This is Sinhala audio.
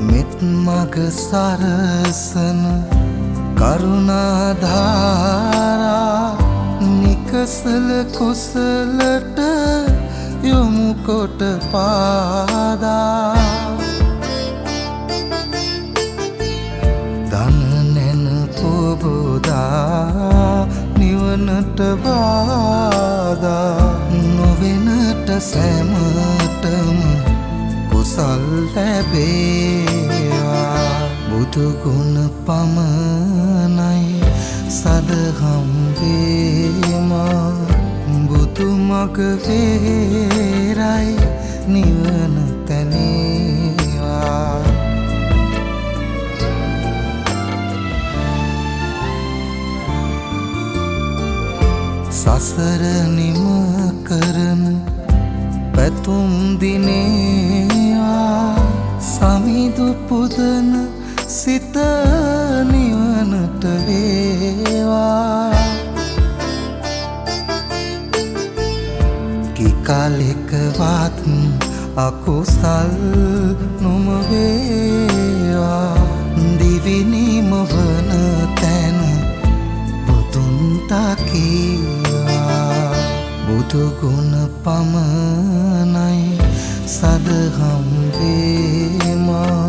මෙත් මග සරසන කරුණාධාරා නිකසල කුසලට යොමු කොට පාදා දන නැන පොබෝදා නිවනට බාධා නොවෙනට සැමටම කුසල් ලැබේවා බුදුගුණ පමණයි සදහම් වේමා බුදු මග වේරයි නිවන තැනේවා සසර නිම කරන පැතුම් දිනේවා සමිදු පුදන සිත නිවනට වේවා කිකලෙකවත් අකුසල් නොම වේවා දිවිනිම වන තැන බුදුන් තකීවා බුදුගුණ පමණයි සදහම් වේමා